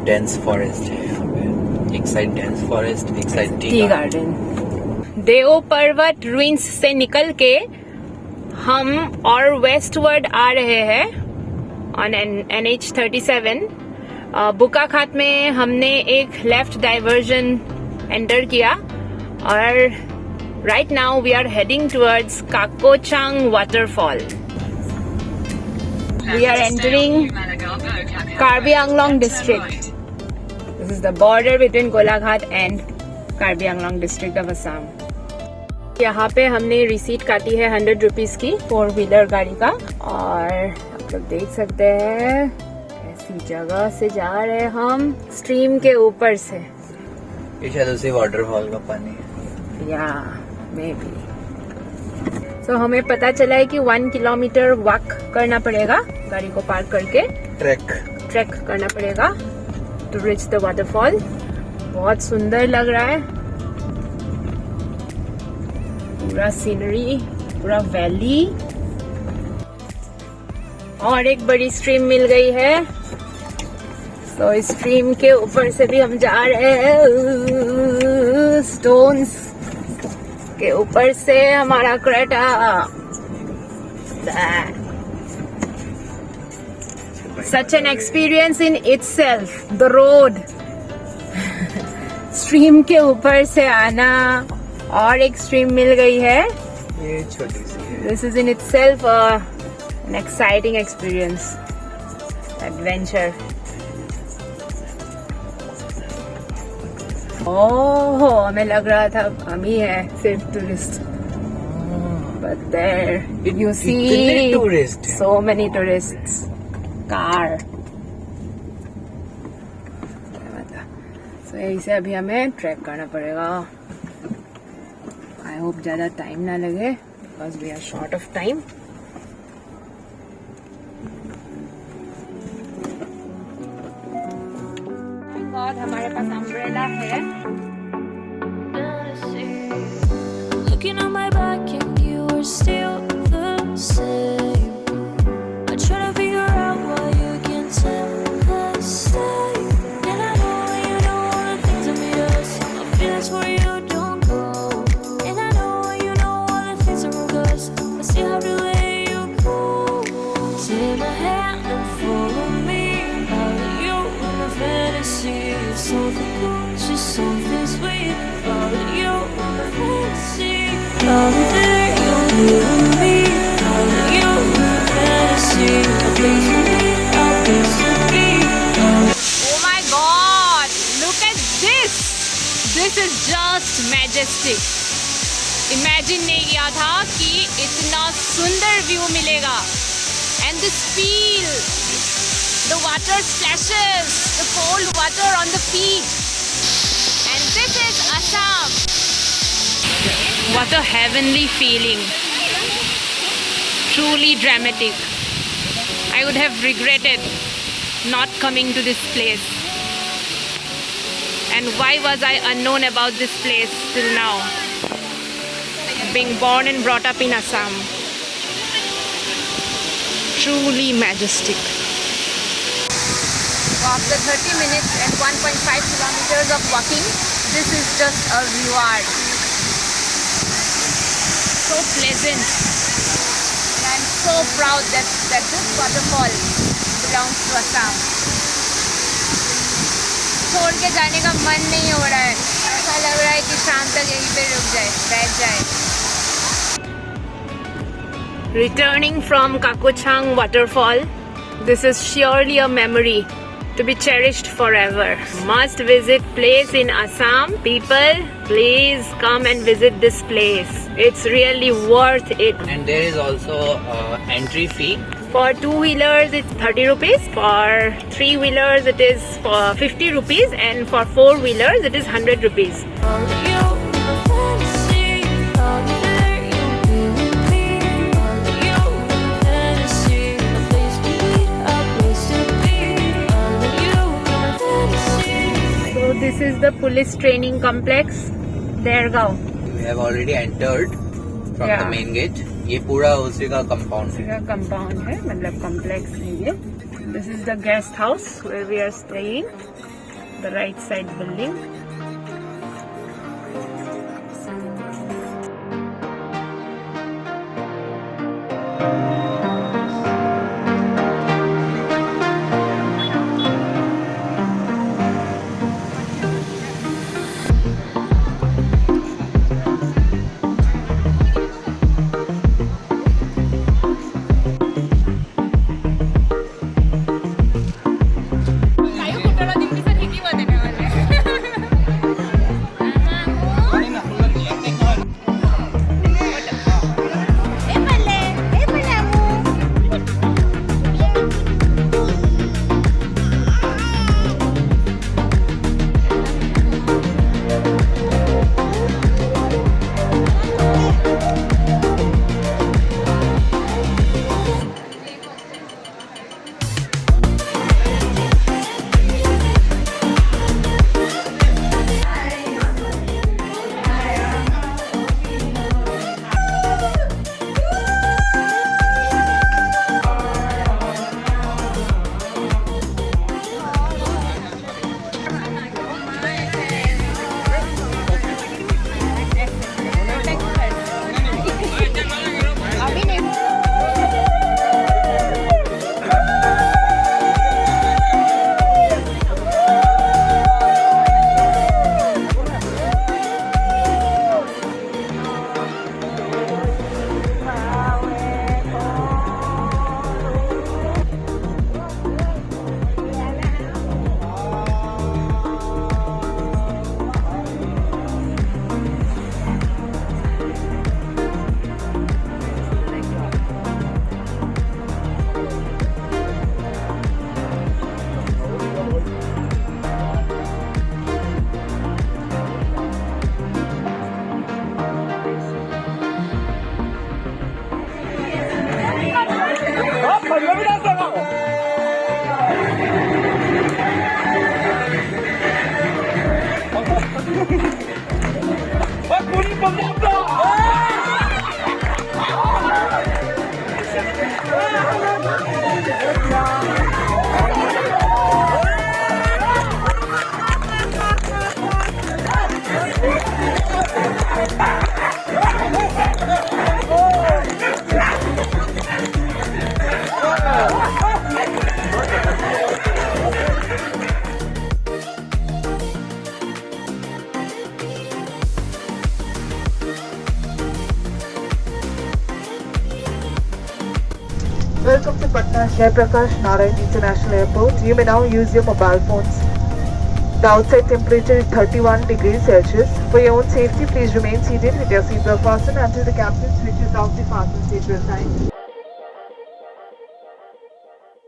Dense forest है यहाँ पे, एक साइड डेंस फॉरेस्ट, एक साइड टी गार्डन। देवपर्वत रुइंस से निकल के हम और वेस्टवर्ड आ रहे हैं ऑन NH37। बोकाखात में हमने एक लेफ्ट डाइवर्जन एंटर किया और right now we are heading towards Kakochang waterfall. We are entering Karbi Anglong district. This is the border between Golaghat and Karbi Anglong district of Assam. यहाँ पे हमने रिसीट काटी है 100 रुपीज की 4-व्हीलर गाड़ी का, और आप लोग देख सकते हैं ऐसी जगह से जा रहे हैं हम, स्ट्रीम के ऊपर से। ये शायद उसी वाटरफॉल का पानी है या मे बी। तो हमें पता चला है कि 1 किलोमीटर वॉक करना पड़ेगा, गाड़ी को पार्क करके ट्रैक करना पड़ेगा टू रीच द वाटरफॉल। बहुत सुंदर लग रहा है, पूरा सीनरी, पूरा वैली, और एक बड़ी स्ट्रीम मिल गई है। तो इस स्ट्रीम के ऊपर से भी हम जा रहे हैं, स्टोन्स के ऊपर से हमारा Creta. Such an experience in itself, the road. Stream के ऊपर से आना, और एक स्ट्रीम मिल गई है, ये छोटी सी है। This is in itself an exciting experience, adventure. ओह, हमें लग रहा था हम ही है सिर्फ tourist, but there you see tourist, so many tourists, car. So यही से अभी हमें ट्रैक करना पड़ेगा। I hope ज़्यादा टाइम ना लगे because we are short of time. Thank God हमारे पास अम्ब्रेला है। Looking on my back and you are still the same. I try to figure out why you can tell us stay. And I know all the things that made us. My feelings for you don't go. And I know all the things that broke us. I still have to let you go. Take my hand and follow me. Out of you in a fantasy. Something cool, just something sweet. Out of you in a fantasy. Out there, you and me. Out of you in a fantasy. A place to be, a place to be. Oh my God! Look at this! This is just majestic. Imagine नहीं किया था कि इतना सुंदर view मिलेगा. And this feel, the water splashes, the cold water on the feet. And this is Assam. What a heavenly feeling. Truly dramatic. I would have regretted not coming to this place. And why was I unknown about this place till now? Being born and brought up in Assam. Truly majestic. So after 30 minutes and 1.5 kilometers of walking, this is just a reward. So pleasant. And I'm so proud that this waterfall belongs to Assam. छोड़ के जाने का मन नहीं हो रहा है, ऐसा लग रहा है कि शाम तक यहीं पे रुक जाए, बैठ जाए। Returning from Kakochang Waterfall, this is surely a memory to be cherished forever. Must visit place in Assam. People, please come and visit this place. It's really worth it. And there is also entry fee. For 2-wheelers it's 30 rupees, for 3-wheelers it is for 50 rupees, and for 4-wheelers it is 100 rupees. Out of you in a fantasy. This is the police training complex, Dergaon. We have already entered from Yeah. the main gate. ये पूरा उसी का compound है. इसका compound है, मतलब complex है ये. This is the guest house where we are staying. The right side building. Welcome to Patna Jayaprakash Narayan International Airport. You may now use your mobile phones. The outside temperature is 31 degrees Celsius. For your own safety, please remain seated with your seatbelt fastened until the captain switches off the fasten seatbelt sign.